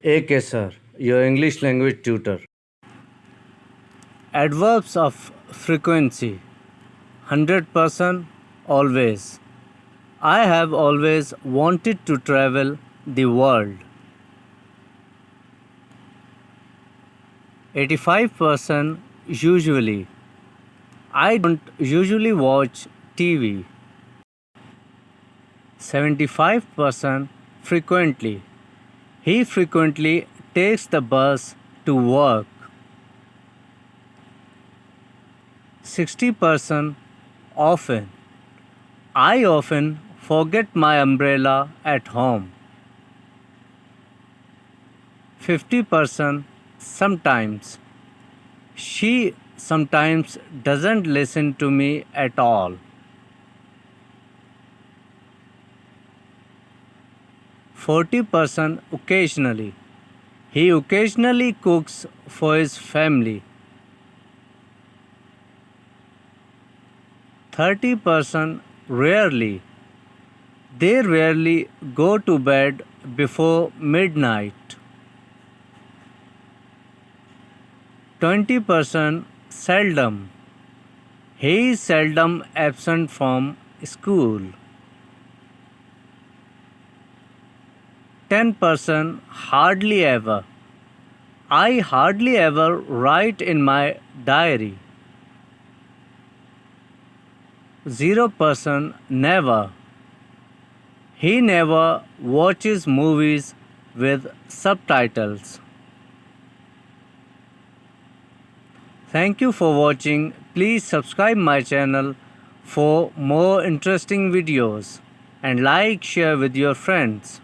AKsir, your English language tutor. Adverbs of frequency 100% always. I have always wanted to travel the world. 85% usually. I don't usually watch TV. 75% frequently. He frequently takes the bus to work. 60% often. I often forget my umbrella at home. 50% sometimes. She sometimes doesn't listen to me at all. 40% occasionally. He occasionally cooks for his family. 30% rarely. They rarely go to bed before midnight. 20% seldom. He is seldom absent from school. 10% hardly ever. I hardly ever write in my diary. 0% never. He never watches movies with subtitles. Thank you for watching. Please subscribe my channel for more interesting videos and like, share with your friends.